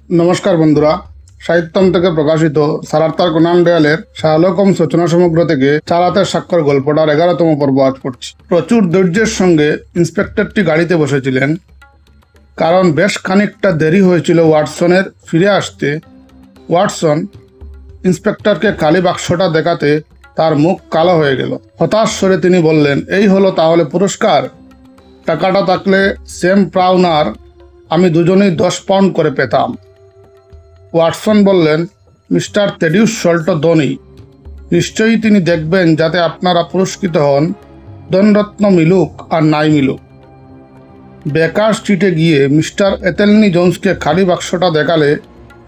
নমস্কার বন্ধুরা, সাহিত্যম থেকে প্রকাশিত স্যার আর্থার কোনান ডয়েলের শার্লক হোমস রচনা সমগ্র থেকে চার হাতের স্বাক্ষর গল্পটার 11তম পর্ব আজ পড়ছি। প্রচুর ধৈর্যের সঙ্গে ইন্সপেক্টরটি গাড়িতে বসেছিলেন, কারণ বেশ খানিকটা দেরি হয়েছিল ওয়াটসনের ফিরে আসতে। ওয়াটসন ইন্সপেক্টরকে কালি বাক্সটা দেখাতে তার মুখ কালো হয়ে গেল। হতাশ স্বরে তিনি বললেন, এই হলো তাহলে পুরস্কার? টাকাটা থাকলে সেম প্রাউনার আমি দুজনেই 10 পাউন্ড করে পেতাম। ওয়াটসন বললেন, মিস্টার তেডিউস সল্ট ধনী, নিশ্চয়ই তিনি দেখবেন যাতে আপনারা পুরস্কৃত হন, ধনরত্ন মিলুক আর নাই মিলুক। বেকার স্ট্রিটে গিয়ে মিস্টার এথেলনি জোন্সকে খালি বাক্সটা দেখালে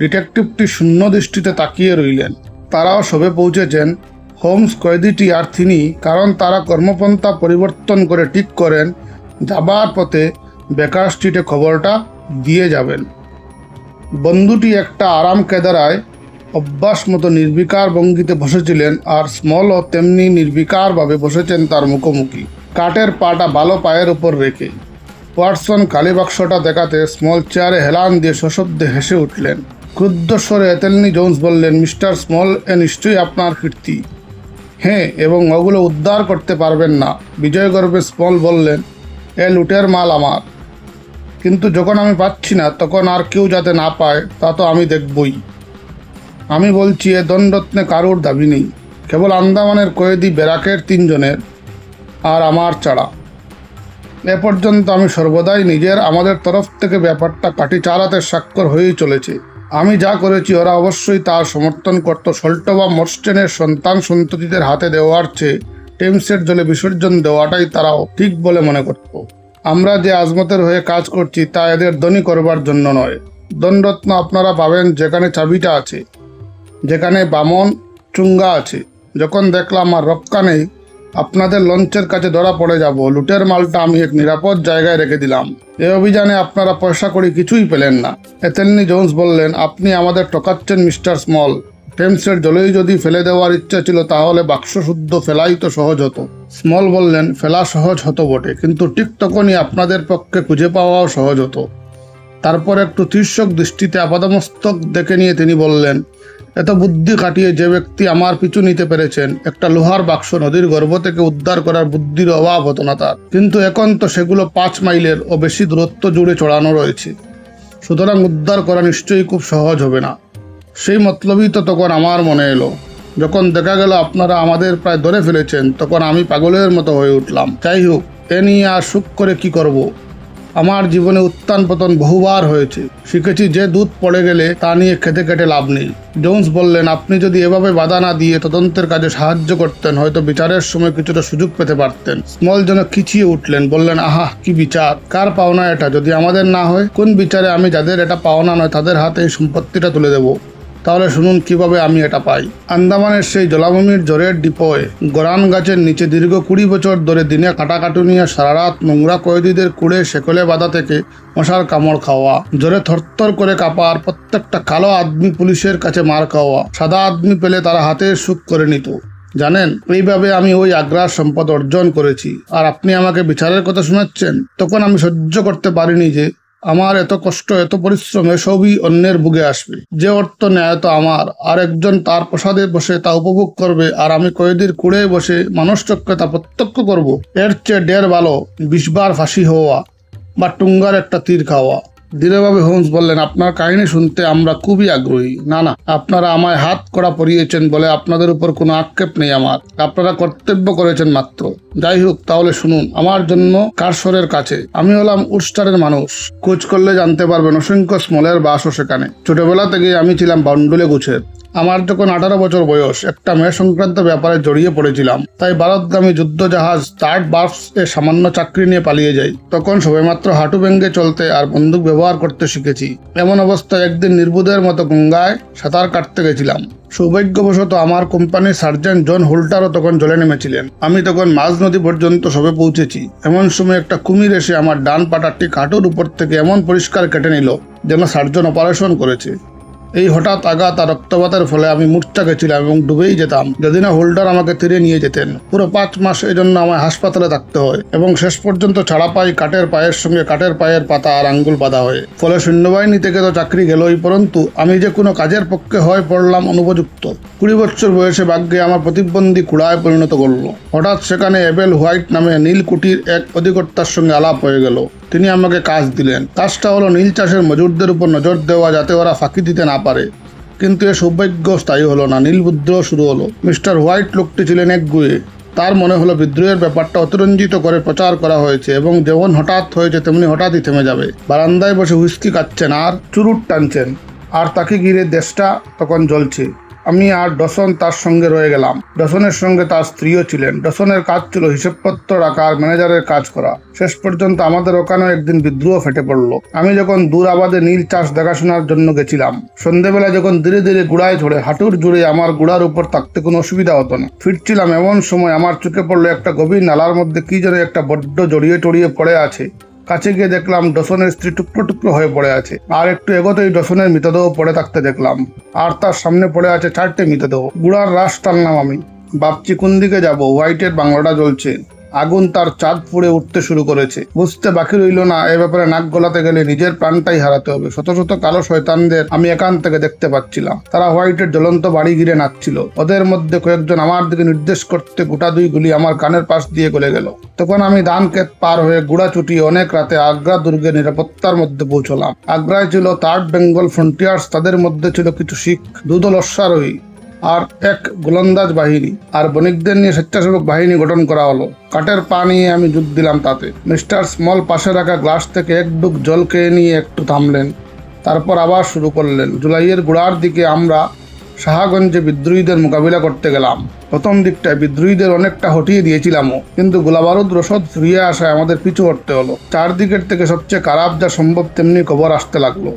ডিটেকটিভটি শূন্য দৃষ্টিতে তাকিয়ে রইলেন। তারাও সবে পৌঁছেছেন। হোমস কয়েদিটি আর তিনি, কারণ তারা কর্মপন্থা পরিবর্তন করে ঠিক করেন যাবার পথে বেকার স্ট্রিটে খবরটা দিয়ে যাবেন। বন্ধুটি একটা আরাম কেদারায় অভ্যাস মতো নির্বিকার ভঙ্গিতে বসেছিলেন, আর স্মলও তেমনি নির্বিকারভাবে বসেছেন তার মুখোমুখি, কাঠের পাটা ভালো পায়ের উপর রেখে। ওয়াটসন কালি বাক্সটা দেখাতে স্মল চেয়ারে হেলান দিয়ে সশব্দে হেসে উঠলেন। ক্রুদ্ধ স্বরে এথেলনি জোন্স বললেন, মিস্টার স্মল, এ নিশ্চয়ই আপনার কীর্তি। হ্যাঁ, এবং ওগুলো উদ্ধার করতে পারবেন না। বিজয় গর্বে স্মল বললেন, এ লুটের মাল আমার, কিন্তু যখন আমি পাচ্ছি না তখন আর কেউ যাতে না পায় তা তো আমি দেখবই। আমি বলছি, এ দণ্ডরত্নে কারোর দাবি নেই, কেবল আন্দামানের কয়েদি ব্যারাকের 3 জনের আর আমার ছাড়া। এ পর্যন্ত আমি সর্বদাই আমাদের তরফ থেকে ব্যাপারটা কাটি 4 হাতের স্বাক্ষর হয়েই চলেছে। আমি যা করেছি ওরা অবশ্যই তার সমর্থন করত। সল্ট বা মর্স্টেনের সন্তান সন্ততিদের হাতে দেওয়ার চেয়ে টেমসের জলে বিসর্জন দেওয়াটাই তারাও ঠিক বলে মনে করত। আমরা যে আজমতের হয়ে কাজ করছি তা এদের ধনী করবার জন্য নয়। ধনরত্ন আপনারা পাবেন যেখানে চাবিটা আছে, যেখানে বামন চুঙ্গা আছে। যখন দেখলাম আর রক্ষা নেই, আপনাদের লঞ্চের কাছে ধরা পড়ে যাব। লুটের মালটা আমি এক নিরাপদ জায়গায় রেখে দিলাম। এই অভিযানে আপনারা পয়সা করি কিছুই পেলেন না। এথেলনি জোন্স বললেন, আপনি আমাদের ঠকাচ্ছেন মিস্টার স্মল। টেমসের জলেই যদি ফেলে দেওয়ার ইচ্ছা ছিল তাহলে বাক্স শুদ্ধ ফেলাই তো সহজ হতো। স্মল বললেন, ফেলা সহজ হতো বটে, কিন্তু ঠিক তখনই আপনাদের পক্ষে খুঁজে পাওয়াও সহজ হতো। তারপর একটু তির্যক দৃষ্টিতে আপাদমস্তক দেখে নিয়ে তিনি বললেন, এত বুদ্ধি খাটিয়ে যে ব্যক্তি আমার পিছু নিতে পেরেছেন, একটা লোহার বাক্স নদীর গর্ভ থেকে উদ্ধার করার বুদ্ধির অভাব হতো না তার। কিন্তু এখন তো সেগুলো 5 মাইলের ও বেশি দূরত্ব জুড়ে চড়ানো রয়েছে, সুতরাং উদ্ধার করা নিশ্চয়ই খুব সহজ হবে না। সেই মতলবই তো তখন আমার মনে এলো। যখন দেখা গেল আপনারা আমাদের প্রায় ধরে ফেলেছেন, তখন আমি পাগলের মতো হয়ে উঠলাম। যাই হোক, এ নিয়ে আর সুখ করে কি করব? আমার জীবনে উত্থান পতন বহুবার হয়েছে। শিখেছি যে দুধ পড়ে গেলে তা নিয়ে খেতে খেটে লাভ নেই। জোন্স বললেন, আপনি যদি এভাবে বাধা না দিয়ে তদন্তের কাজে সাহায্য করতেন, হয়তো বিচারের সময় কিছুটা সুযোগ পেতে পারতেন। স্মল যেন খিচিয়ে উঠলেন, বললেন, আহা, কি বিচার! কার পাওনা এটা? যদি আমাদের না হয়, কোন বিচারে আমি যাদের এটা পাওনা নয় তাদের হাতে এই সম্পত্তিটা তুলে দেব? তাহলে শুনুন কিভাবে আমি এটা পাই। আন্দামানের সেই জলাভূমির জ্বরের ডিপোয় গরান গাছের নিচে দীর্ঘ 20 বছর ধরে দিনে কাটাকাটুনিয়া সারা রাত নোংরা কয়েদিদের কুড়ে শেকলে বাঁধা থেকে মশার কামড় খাওয়া, জ্বরে থরথর করে কাঁপা, আর প্রত্যেকটা কালো আদমি পুলিশের কাছে মার খাওয়া। সাদা আদমি পেলে তারা হাতের সুখ করে নিত। জানেন, এইভাবে আমি ওই আগ্রার সম্পদ অর্জন করেছি, আর আপনি আমাকে বিচারের কথা শোনাচ্ছেন। তখন আমি সহ্য করতে পারিনি যে আমার এত কষ্ট, এত পরিশ্রম এসবই অন্যের বুকে আসবে। যে অর্থ ন্যায় তো আমার, আর একজন তার প্রসাদে বসে তা উপভোগ করবে, আর আমি কয়েদির কুড়ে বসে মানুষ চক্রে তা প্রত্যক্ষ করব। এর চেয়ে 1.5 ভালো 20 বার ফাঁসি হওয়া বা টুঙ্গার একটা তীর খাওয়া। দৃঢ়ভাবে হোমস বললেন, আপনার কাহিনী শুনতে আমরা খুবই আগ্রহী। না, আপনারা আমায় হাত কড়া পরিয়েছেন বলে আপনাদের উপর কোনো আক্ষেপ নেই আমার। আপনারা কর্তব্য করেছেন মাত্র। যাই হোক, তাহলে শুনুন। আমার জন্য কারসরের কাছে। আমি হলাম উডস্টারের মানুষ। খোঁজ করলে জানতে পারবেন অসংখ্য স্মলের বাসও সেখানে। ছোটবেলা থেকে আমি ছিলাম বান্ডুলে গুছের। আমার যখন 18 বছর বয়স, একটা মেয়ে সংক্রান্ত ব্যাপারে জড়িয়ে পড়েছিলাম। তাই ভারতগামী যুদ্ধ জাহাজ থার্ড বার্বস এ সামান্য চাকরি নিয়ে পালিয়ে যাই। তখন সবেমাত্র হাঁটু ভেঙে চলতে আর বন্দুক ব্যবহার করতে শিখেছি। এমন অবস্থায় একদিন নির্বুধের মতো গঙ্গায় সাঁতার কাটতে গেছিলাম। সৌভাগ্যবশত আমার কোম্পানির সার্জেন্ট জন হোল্টারও তখন জলে নেমেছিলেন। আমি তখন মাঝ নদী পর্যন্ত সবে পৌঁছেছি। এমন সময় একটা কুমির এসে আমার ডান পাটা ঠিক হাঁটুর উপর থেকে এমন পরিষ্কার কেটে নিল যেন সার্জন অপারেশন করেছে। এই হঠাৎ আঘাত আর রক্তপাতের ফলে আমি মূর্ছা গেছিলাম এবং ডুবেই যেতাম যদি না হোল্ডার আমাকে তীরে নিয়ে যেতেন। পুরো 5 মাস এই জন্য আমায় হাসপাতালে থাকতে হয় এবং শেষ পর্যন্ত ছাড়া পাই কাঠের পায়ের সঙ্গে কাঠের পায়ের পাতা আর আঙ্গুল বাঁধা হয়ে। ফলে সৈন্যবাহিনী থেকে তো চাকরি গেলই, পরন্তু আমি যে কোনো কাজের পক্ষে হয়ে পড়লাম অনুপযুক্ত। 20 বছর বয়সে ভাগ্যে আমার প্রতিবন্ধী কুড়ায় পরিণত করলো। হঠাৎ সেখানে এবেল হোয়াইট নামে নীলকুঠির এক অধিকর্তার সঙ্গে আলাপ হয়ে গেল। তিনি আমাকে কাজ দিলেন। কাজটা হলো নীল চাষের মজুরদের উপর নজর দেওয়া যাতে ওরা ফাঁকি দিতে না পারে। কিন্তু এ সৌভাগ্য স্থায়ী হলো না, নীল বিদ্রোহ শুরু হলো। মিস্টার হোয়াইট লোকটি ছিলেন এক গুয়ে। তার মনে হলো বিদ্রোহের ব্যাপারটা অতিরঞ্জিত করে প্রচার করা হয়েছে এবং যেমন হঠাৎ হয়েছে তেমনি হঠাৎই থেমে যাবে। বারান্দায় বসে হুইস্কি খাচ্ছেন আর চুরুট টানছেন, আর তাকে ঘিরে দেশটা তখন জ্বলছে। আমি আর ডসন তার সঙ্গে রয়ে গেলাম। ডসনের সঙ্গে তার স্ত্রীও ছিলেন। ডসনের কাজ ছিল হিসেবপত্র রাখা আর ম্যানেজারের কাজ করা। শেষ পর্যন্ত আমাদের ওখানেও একদিন বিদ্রোহ ফেটে পড়লো। আমি যখন দূর আবাদে নীল চাষ দেখাশোনার জন্য গেছিলাম, সন্ধ্যেবেলা যখন ধীরে ধীরে গুড়ায় ঝরে হাঁটুর জুড়ে আমার গুড়ার উপর থাকতে কোনো অসুবিধা হতো না। ফিরছিলাম এমন সময় আমার চোখে পড়লো একটা গভীর নালার মধ্যে কি যেন একটা বড্ড জড়িয়ে টড়িয়ে পড়ে আছে। কাছে গিয়ে দেখলাম ডসনের স্ত্রী টুকরো টুকরো হয়ে পড়ে আছে। আর একটু এগোতেই ডসনের মৃতদেহ পড়ে থাকতে দেখলাম, আর তার সামনে পড়ে আছে 4টে মৃতদেহ। গুড়ার রাশ টানলাম আমি। ভাবছি কোন দিকে যাব। হোয়াইটের বাংলাটা জ্বলছে, আগুন তার চাঁদ পুড়ে উঠতে শুরু করেছে। বুঝতে বাকি রইল না এ ব্যাপারে নাক গলাতে গেলে নিজের প্রাণটাই হারাতে হবে। শত শত কালো শয়তানদের আমি এখান থেকে দেখতে পাচ্ছিলাম। তারা হোয়াইটের জ্বলন্ত বাড়ি ঘিরে নাচছিল। ওদের মধ্যে কয়েকজন আমার দিকে নির্দেশ করতে গোটা 2 গুলি আমার কানের পাশ দিয়ে গলে গেল। তখন আমি ধানক্ষেত পার হয়ে গুড়া চুটিয়ে অনেক রাতে আগ্রা দুর্গের নিরাপত্তার মধ্যে পৌঁছলাম। আগ্রায় ছিল 3rd বেঙ্গল ফ্রন্টিয়ার্স। তাদের মধ্যে ছিল কিছু শিখ, 2 দল অশ্বারোহী আর এক গোলন্দাজ বাহিনী, আর বণিকদের নিয়ে স্বেচ্ছাসেবক বাহিনী গঠন করা হলো। কাঠের পা নিয়ে আমি যোগ দিলাম তাতে। মিস্টার স্মল পাশে রাখা গ্লাস থেকে এক ডুক জল খেয়ে নিয়ে একটু থামলেন, তারপর আবার শুরু করলেন। জুলাইয়ের গোড়ার দিকে আমরা শাহগঞ্জে বিদ্রোহীদের মোকাবিলা করতে গেলাম। প্রথম দিকটায় বিদ্রোহীদের অনেকটা হটিয়ে দিয়েছিলামও, কিন্তু গোলাবারুদ রসদ ফুরিয়ে আসায় আমাদের পিছু হটতে হলো। চারদিকের থেকে সবচেয়ে খারাপ যা সম্ভব তেমনি খবর আসতে লাগলো।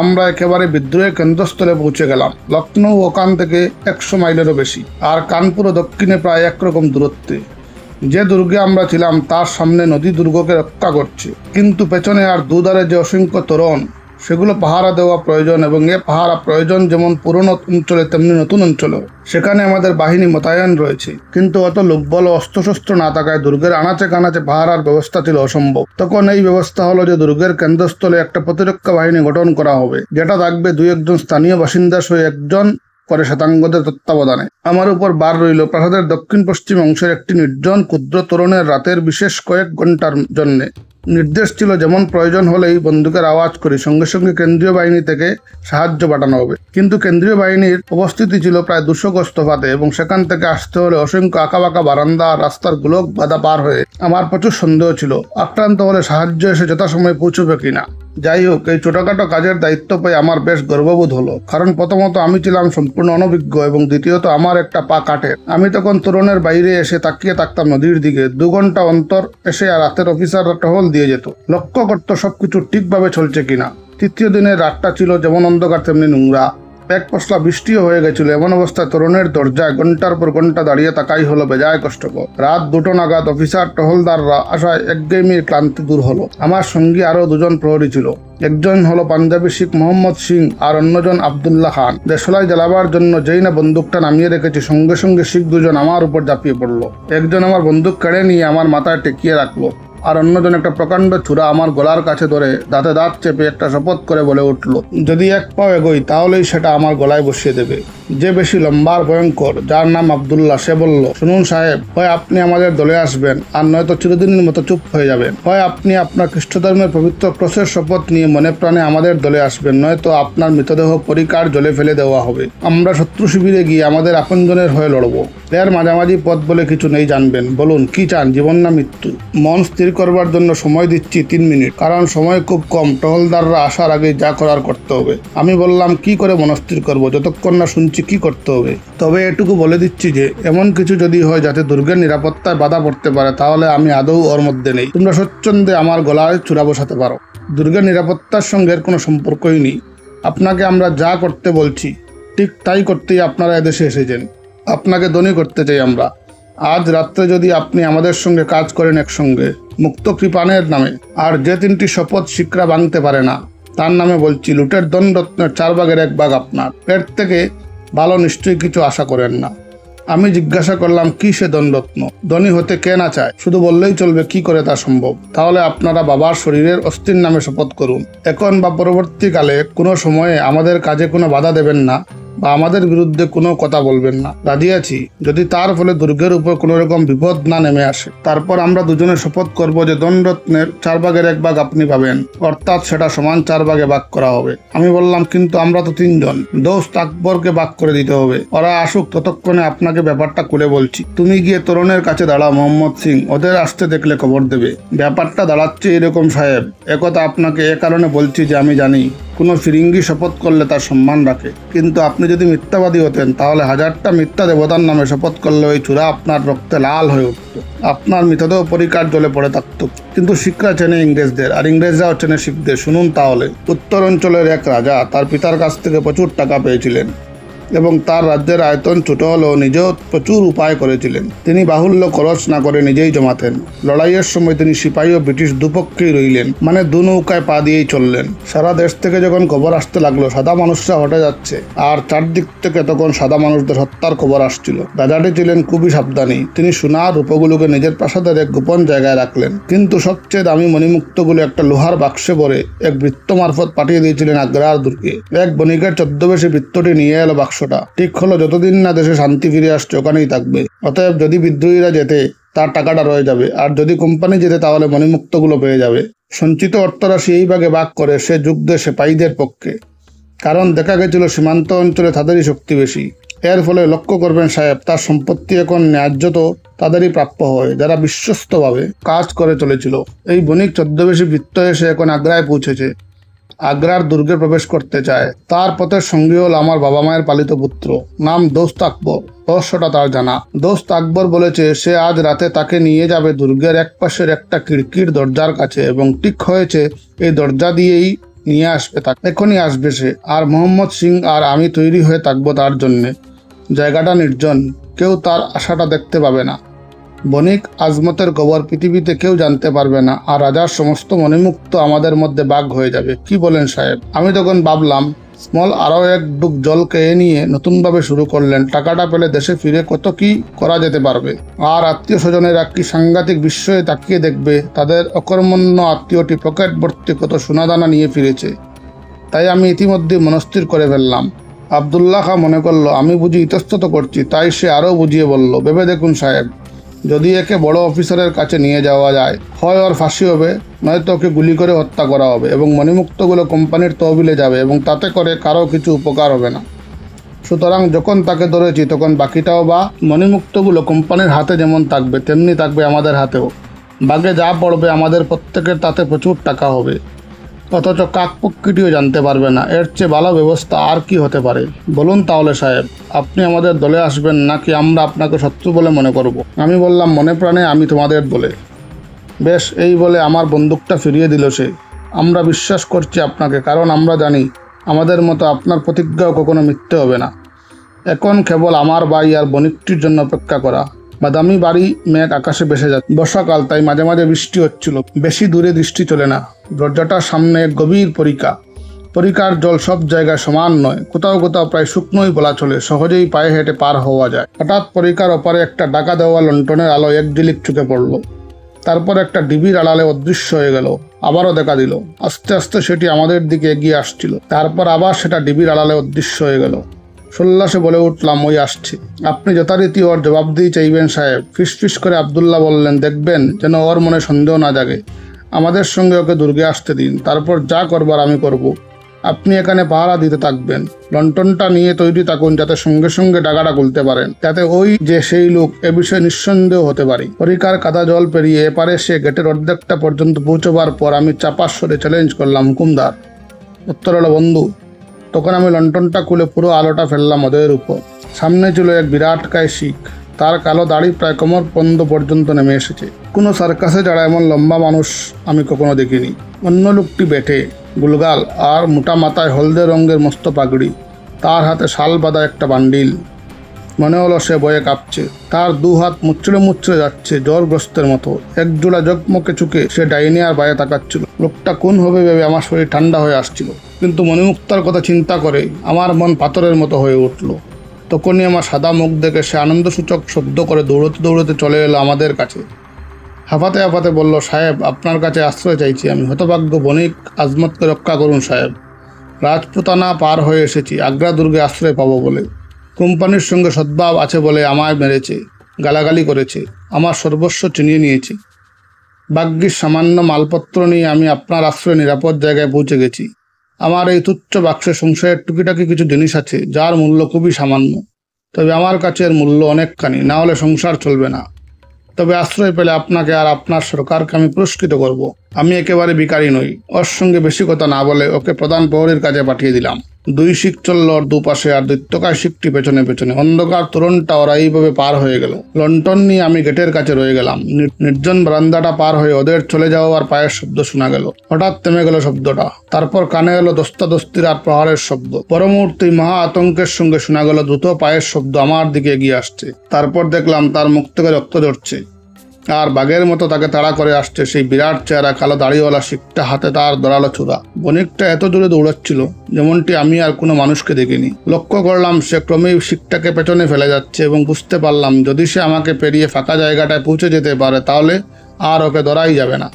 আমরা একেবারে বিদ্রোহের কেন্দ্রস্থলে পৌঁছে গেলাম। লখনৌ ওখান থেকে 100 মাইলেরও বেশি, আর কানপুরও দক্ষিণে প্রায় একরকম দূরত্বে। যে দুর্গে আমরা ছিলাম তার সামনে নদী দুর্গকে রক্ষা করছে, কিন্তু পেছনে আর দুধারে যে অসংখ্য তোরণ, সেগুলো পাহারা দেওয়া প্রয়োজন। এবং এ পাহারা প্রয়োজন যেমন পুরনো অঞ্চলে তেমনি নতুন অঞ্চলেও। সেখানে আমাদের বাহিনী মোতায়েন রয়েছে, কিন্তু অত লোকবল ও অস্ত্রশস্ত্র না থাকায় দুর্গের আনাচে কানাচে পাহারার ব্যবস্থা ছিল অসম্ভব। তখন এই ব্যবস্থা হলো যে দুর্গের কেন্দ্রস্থলে একটা প্রতিরক্ষা বাহিনী গঠন করা হবে, যেটা থাকবে 2-1 স্থানীয় বাসিন্দা সহ 1 করে শ্বেতাঙ্গদের তত্ত্বাবধানে। আমার উপর বার রইল প্রাসাদের দক্ষিণ পশ্চিম অংশের একটি নির্জন ক্ষুদ্র তোরণের রাতের বিশেষ কয়েক ঘন্টার জন্য। নির্দেশ ছিল যেমন প্রয়োজন হলেই বন্দুকের আওয়াজ করি সঙ্গে সঙ্গে কেন্দ্রীয় বাহিনী থেকে সাহায্য পাঠানো হবে। কিন্তু কেন্দ্রীয় বাহিনীর উপস্থিতি ছিল প্রায় 200 গজ তফাতে, এবং সেখান থেকে আসতে হলে অসংখ্য আঁকাবাঁকা বারান্দা আর রাস্তার গোলক বাধা পার হয়ে। আমার প্রচুর সন্দেহ ছিল আক্রান্ত হলে সাহায্য এসে যথাসময়ে পৌঁছবে কিনা। যাই হোক, এই ছোটখাটো কাজের দায়িত্ব পেয়ে আমার বেশ গর্ববোধ হলো, কারণ প্রথমত আমি ছিলাম সম্পূর্ণ অনভিজ্ঞ এবং দ্বিতীয়ত আমার একটা পা কাঠের। আমি তখন তোরণের বাইরে এসে তাকিয়ে থাকতাম নদীর দিকে। 2 ঘন্টা অন্তর এসে আর রাতের অফিসাররা টহল দিয়ে যেত, লক্ষ্য করতো সবকিছু ঠিকভাবে চলছে কিনা। তৃতীয় দিনের রাতটা ছিল যেমন অন্ধকার তেমনি নোংরা। এক পশলা বৃষ্টিও হয়ে গেছিল। এমন অবস্থায় তোরণের দরজায় ঘন্টার পর ঘন্টা দাঁড়িয়ে থাকাই হলো বেজায় কষ্টকর। রাত 2টো নাগাদ অফিসার টহলদাররা আসায় একঘেয়েমির ক্লান্তি দূর হলো। আমার সঙ্গী আরো 2 জন প্রহরী ছিল। একজন হলো পাঞ্জাবি শিখ মোহাম্মদ সিং আর অন্যজন আবদুল্লাহ খান। দেশলাই জ্বালাবার জন্য যেই না বন্দুকটা নামিয়ে রেখেছি, সঙ্গে সঙ্গে শিখ 2 জন আমার উপর ঝাঁপিয়ে পড়লো। একজন আমার বন্দুক কেড়ে নিয়ে আমার মাথায় টেকিয়ে রাখলো, আর অন্যজন একটা প্রকাণ্ড ছুরা আমার গলার কাছে ধরে দাঁতে দাঁত চেপে একটা শপথ করে বলে উঠল, যদি 1 পাও এগোই তাহলেই সেটা আমার গলায় বসিয়ে দেবে। যে বেশি লম্বা আর ভয়ঙ্কর, যার নাম আবদুল্লাহ, সে বলল, শুনুন সাহেব, হয় আপনি আমাদের দলে আসবেন আর নয়তো চিরদিনের মতো চুপ হয়ে যাবেন। হয় আপনি আপনার খ্রিস্টধর্মের পবিত্র ক্রসের শপথ নিয়ে মনে প্রাণে আমাদের দলে আসবেন, নয়তো আপনার মৃতদেহ পরিকার জলে ফেলে দেওয়া হবে। আমরা শত্রু শিবিরে গিয়ে আমাদের আপনজনের হয়ে লড়বো। এর মাঝামাঝি পথ বলে কিছু নেই, জানবেন। বলুন কি চান, জীবন না মৃত্যু? মন স্থির করবার জন্য সময় দিচ্ছি 3 মিনিট, কারণ সময় খুব কম। টহলদাররা আসার আগে যা করার করতে হবে। আমি বললাম, কি করে মনস্থির করব, যতক্ষণ না শুনছি কি করতে হবে। তবে এটুকু বলে দিচ্ছি যে এমন কিছু যদি হয় যাতে দুর্গের নিরাপত্তায় বাধা পড়তে পারে, তাহলে আমি আদৌ ওর মধ্যে নেই। তোমরা স্বচ্ছন্দে আমার গলায় চূড়া বসাতে পারো। দুর্গের নিরাপত্তার সঙ্গে এর কোনো সম্পর্কই নেই। আপনাকে আমরা যা করতে বলছি ঠিক তাই করতেই আপনারা এদেশে এসেছেন। আপনাকে ধনী করতে চাই আমরা। আজ রাত্রে যদি আপনি আমাদের সঙ্গে কাজ করেন একসঙ্গে মুক্ত কৃপানের নামে, আর যে 3টি শপথ শিখরা ভাঙতে পারে না, তার নামে বলছি, লুটের ধনরত্নের 4 ভাগের 1 ভাগ আপনার। এর থেকে ভালো নিশ্চয়ই কিছু আশা করেন না। আমি জিজ্ঞাসা করলাম, কি সে ধনরত্ন? ধনী হতে কে না চায়? শুধু বললেই চলবে কি করে তা সম্ভব? তাহলে আপনারা বাবার শরীরের অস্থির নামে শপথ করুন, এখন বা পরবর্তীকালে কোনো সময়ে আমাদের কাজে কোনো বাধা দেবেন না বা আমাদের বিরুদ্ধে কোনো কথা বলবেন না। রাজি আছি, যদি তার ফলে দুর্গের উপর কোনো রকম বিপদ না নেমে আসে। তারপর আমরা দুজনে শপথ করব যে ধনরত্নের 4 ভাগের 1 ভাগ আপনি পাবেন, অর্থাৎ সেটা সমান 4 ভাগে ভাগ করা হবে। আমি বললাম, কিন্তু আমরা তো 3 জন, দোস্ত আকবরকে ভাগ করে দিতে হবে। ওরা আসুক, ততক্ষণে আপনাকে ব্যাপারটা খুলে বলছি। তুমি গিয়ে তরুণের কাছে দাঁড়াও মোহাম্মদ সিং, ওদের আসতে দেখলে খবর দেবে। ব্যাপারটা দাঁড়াচ্ছে এরকম সাহেব, একথা আপনাকে এ কারণে বলছি যে আমি জানি কোনো ফিরিঙ্গি শপথ করলে তার সম্মান রাখে, কিন্তু আপনি যদি মিথ্যাবাদী হতেন তাহলে 1000টা মিথ্যা দেবতার নামে শপথ করলে ওই চূড়া আপনার রক্তে লাল হয়ে উঠত, আপনার মৃতদেহ পরিকার জলে পড়ে থাকত। কিন্তু শিখরা চেনে ইংরেজদের, আর ইংরেজরাও চেনে শিখদের। শুনুন তাহলে। উত্তর অঞ্চলের এক রাজা তার পিতার কাছ থেকে প্রচুর টাকা পেয়েছিলেন এবং তার রাজ্যের আয়তন ছোট হলেও নিজেও প্রচুর উপায় করেছিলেন। তিনি বাহুল্য খরচ না করে নিজেই জমাতেন। লড়াইয়ের সময় তিনি সিপাহী ও ব্রিটিশ দুপক্ষেই রইলেন, মানে দু নৌকায় পা দিয়েই চললেন। সারা দেশ থেকে যখন খবর আসতে লাগলো সাদা মানুষরা হটে যাচ্ছে, আর চারদিক থেকে তখন সাদা মানুষদের হত্যার খবর আসছিল, রাজাটি ছিলেন খুবই সাবধানী। তিনি সোনার রূপগুলোকে নিজের প্রাসাদের এক গোপন জায়গায় রাখলেন, কিন্তু সবচেয়ে দামি মণিমুক্তগুলো একটা লোহার বাক্সে ভরে এক বৃত্ত মারফত পাঠিয়ে দিয়েছিলেন আগ্রার দুর্গে। এক বণিকের ছদ্মবেশী বৃত্তটি নিয়ে এলো বাক্সটা। ঠিক হলো, যতদিন না দেশে শান্তি ফিরে আসছে ওখানেই থাকবে। অতএব যদি বিদ্রোহীরা যেতে তার টাকাটা রয়ে যাবে, আর যদি কোম্পানি যেতে তাহলে মণিমুক্তগুলো পেয়ে যাবে। সঞ্চিত অর্থরাশি এই ভাগে ভাগ করে সে যুদ্ধে সিপাহীদের পক্ষে, কারণ দেখা গেছিল সীমান্ত অঞ্চলে তাদেরই শক্তি বেশি। এর ফলে লক্ষ্য করবেন সাহেব, তার সম্পত্তি এখন ন্যায্য তো তাদেরই প্রাপ্য হয় যারা বিশ্বস্তভাবে কাজ করে চলেছিল। এই বণিক ছদ্মবেশী বৃত্ত এসে এখন আগ্রায় পৌঁছেছে, আগ্রার দুর্গে প্রবেশ করতে চায়। তার পথের সঙ্গী হল আমার বাবা মায়ের পালিত পুত্র, নাম দোস্ত আকবর। রহস্যটা তার জানা। দোস্ত আকবর বলেছে সে আজ রাতে তাকে নিয়ে যাবে দুর্গের এক পাশের একটা খিড়কির দরজার কাছে, এবং ঠিক হয়েছে এই দরজা দিয়েই নিয়ে আসবে তাকে। এখনই আসবে সে, আর মোহাম্মদ সিং আর আমি তৈরি হয়ে থাকবো তার জন্যে। জায়গাটা নির্জন, কেউ তার আশাটা দেখতে পাবে না। বণিক আজমতের খবর পৃথিবীতে কেউ জানতে পারবে না, আর রাজার সমস্ত মণিমুক্ত আমাদের মধ্যে ভাগ হয়ে যাবে। কি বলেন সাহেব? আমি তখন ভাবলাম, স্মল আরও এক ডুব জল খেয়ে নিয়ে নতুনভাবে শুরু করলেন। টাকাটা পেলে দেশে ফিরে কত কি করা যেতে পারবে, আর আত্মীয় স্বজনেরা কি সাংঘাতিক বিস্ময়ে তাকিয়ে দেখবে তাদের অকর্মণ্য আত্মীয়টি পকেট ভর্তি কত সোনাদানা নিয়ে ফিরেছে। তাই আমি ইতিমধ্যে মনস্থির করে ফেললাম। আবদুল্লাহ খাঁ মনে করলো আমি বুঝি ইতস্তত করছি, তাই সে আরও বুঝিয়ে বলল, ভেবে দেখুন সাহেব, যদি একে বড় অফিসারের কাছে নিয়ে যাওয়া যায়, হয় ওর ফাঁসি হবে, নয়তো ওকে গুলি করে হত্যা করা হবে, এবং মণিমুক্তগুলো কোম্পানির তহবিলে যাবে, এবং তাতে করে কারো কিছু উপকার হবে না। সুতরাং যখন তাকে ধরেছি তখন বাকিটাও বা মণিমুক্তগুলো কোম্পানির হাতে যেমন থাকবে তেমনি থাকবে আমাদের হাতেও। বাগে যা পড়বে আমাদের প্রত্যেকের তাতে প্রচুর টাকা হবে, অথচ কাকপক্ষীটিও জানতে পারবে না। এর চেয়ে ভালো ব্যবস্থা আর কি হতে পারে? বলুন তাহলে সাহেব, আপনি আমাদের দলে আসবেন নাকি আমরা আপনাকে শত্রু বলে মনে করব? আমি বললাম, মনে প্রাণে আমি তোমাদের দলে। বেশ, এই বলে আমার বন্দুকটা ফিরিয়ে দিল সে। আমরা বিশ্বাস করছি আপনাকে, কারণ আমরা জানি আমাদের মতো আপনার প্রতিজ্ঞাও কখনো মিথ্যে হবে না। এখন কেবল আমার ভাই আর বণিকটির জন্য অপেক্ষা করা। বাদামি বাড়ি, মেঘ আকাশে ভেসে যাচ্ছে। বর্ষাকাল, তাই মাঝে মাঝে বৃষ্টি হচ্ছিল। বেশি দূরে দৃষ্টি চলে না। দরজাটার সামনে এক গভীর পরিকা। পরিকার জল সব জায়গায় সমান নয়, কোথাও কোথাও প্রায় শুকনোই বলা চলে, সহজেই পায়ে হেঁটে পার হওয়া যায়। হঠাৎ পরিকার ওপারে একটা ডাকা দেওয়া লণ্ঠনের আলো এক ঝিলিক চোখে পড়ল। তারপর একটা ডিবির আড়ালে অদৃশ্য হয়ে গেল। আবারও দেখা দিল। আস্তে আস্তে সেটি আমাদের দিকে এগিয়ে আসছিল। তারপর আবার সেটা ডিবির আড়ালে অদৃশ্য হয়ে গেল। সোল্লাসে বলে উঠলাম, ওই আসছে। আপনি যথারীতি ওর জবাবদিহি চাইবেন সাহেব। ফিসফিস করে আবদুল্লাহ বললেন, দেখবেন যেন ওর মনে সন্দেহ না জাগে। আমাদের সঙ্গে ওকে দুর্গে আসতে দিন, তারপর যা করবার আমি করব। আপনি এখানে পাহারা দিতে থাকবেন। লণ্ঠনটা নিয়ে তৈরি থাকুন যাতে সঙ্গে সঙ্গে ডাকাটা খুলতে পারেন, যাতে ওই যে সেই লোক এ বিষয়ে নিঃসন্দেহ হতে পারি। পরিকার কাদা জল পেরিয়ে এপারে সে গেটের অর্ধেকটা পর্যন্ত পৌঁছবার পর আমি চাপা স্বরে চ্যালেঞ্জ করলাম, হুকুমদার। উত্তর হলো, বন্ধু। তখন আমি লণ্ঠনটা খুলে পুরো আলোটা ফেললাম ওদের উপর। সামনে ছিল এক বিরাটকায় শিখ। তার কালো দাড়ি প্রায় কোমর পর্যন্ত পর্যন্ত নেমে এসেছে। কোনো সার্কাসে যারা এমন লম্বা মানুষ আমি কখনো দেখিনি। অন্য লোকটি বেঠে, গুলগাল আর মোটা মাথায় হলদে রঙের মস্ত পাগড়ি। তার হাতে শাল বাঁধা একটা বান্ডিল। মনে হলো সে ভয়ে কাঁপছে। তার দু হাত মুচড়ে মুচড়ে যাচ্ছে জ্বরগ্রস্তের মতো। একজোড়া জকমকে চুকে সে ডাইনে আর বাইরে তাকাচ্ছিল। লোকটা কোন হবে ভেবে আমার শরীর ঠান্ডা হয়ে আসছিল, কিন্তু মণিমুক্তার কথা চিন্তা করে আমার মন পাথরের মতো হয়ে উঠল। তখনই আমার সাদা মুখ দেখে সে আনন্দসূচক শব্দ করে দৌড়তে দৌড়তে চলে এলো আমাদের কাছে। হাঁপাতে হাঁপাতে বলল, সাহেব, আপনার কাছে আশ্রয় চাইছি আমি। হতভাগ্য বণিক, আজমতকে রক্ষা করুন সাহেব। রাজপুতানা পার হয়ে এসেছি আগ্রা দুর্গে আশ্রয় পাবো বলে। কোম্পানির সঙ্গে সদ্ভাব আছে বলে আমায় মেরেছে, গালাগালি করেছে, আমার সর্বস্ব চিনিয়ে নিয়েছে। ভাগ্যিস সামান্য মালপত্র নিয়ে আমি আপনার আশ্রয়ে নিরাপদ জায়গায় পৌঁছে গেছি। আমার এই তুচ্ছ বাক্সে সংসারের টুকিটাকি কিছু জিনিস আছে যার মূল্য খুবই সামান্য, তবে আমার কাছে এর মূল্য অনেকখানি, না হলে সংসার চলবে না। তবে আশ্রয় পেলে আপনাকে আর আপনার সরকারকে আমি পুরস্কৃত করব। আমি একেবারে ভিখারি নই। ওর সঙ্গে বেশি কথা না বলে ওকে প্রধান প্রহরীর কাছে পাঠিয়ে দিলাম। 2 শিখ চলল ওর দুপাশে, আর দৈত্যকায় শিখটি পেছনে পেছনে। অন্ধকার তোরণটা ওরা এইভাবে পার হয়ে গেল। লন্ঠন নিয়ে আমি গেটের কাছে রয়ে গেলাম। নির্জন বারান্দাটা পার হয়ে ওদের চলে যাওয়ার পায়ের শব্দ শোনা গেল। হঠাৎ থেমে গেল শব্দটা। তারপর কানে এলো দস্তাদস্তির আর প্রহারের শব্দ। পর মুহূর্তেই মহা আতঙ্কের সঙ্গে শোনা গেল দ্রুত পায়ের শব্দ আমার দিকে এগিয়ে আসছে। তারপর দেখলাম তার মুখ থেকে রক্ত ঝরছে, আর বাঘের মতো তাকে তাড়া করে আসছে সেই বিরাট চেহারা, কালো দাড়িওয়ালা শিখটা, হাতে তার দড়ালো ছুরা। বণিকটা এত জোরে দৌড়াচ্ছিল যেমনটি আমি আর কোনো মানুষকে দেখিনি। লক্ষ্য করলাম সে ক্রমেই শিখটাকে পেছনে ফেলে যাচ্ছে, এবং বুঝতে পারলাম যদি সে আমাকে পেরিয়ে ফাঁকা জায়গাটায় পৌঁছে যেতে পারে তাহলে আর ওকে ধরাই যাবে না।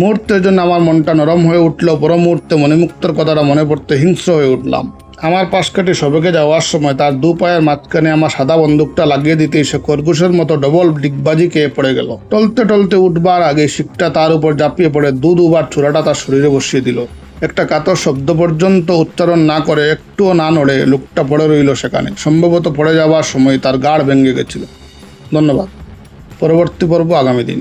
মুহূর্তের জন্য আমার মনটা নরম হয়ে উঠল। পর মুহূর্তে মণিমুক্তর কথাটা মনে পড়তে হিংস্র হয়ে উঠলাম। আমার পাশ কেটে সবেগে যাওয়ার সময় তার 2 পায়ের মাঝখানে আমার সাদা বন্দুকটা লাগিয়ে দিতেই সে খরগোশের মতো ডবল ডিগবাজি খেয়ে পড়ে গেল। টলতে টলতে উঠবার আগে শিখটা তার উপর ঝাঁপিয়ে পড়ে দুবার ছুরাটা তার শরীরে বসিয়ে দিল। একটা কাতর শব্দ পর্যন্ত উচ্চারণ না করে, একটুও না নড়ে লোকটা পড়ে রইল সেখানে। সম্ভবত পড়ে যাওয়ার সময় তার গাড় ভেঙে গেছিল। ধন্যবাদ। পরবর্তী পর্ব আগামী দিন।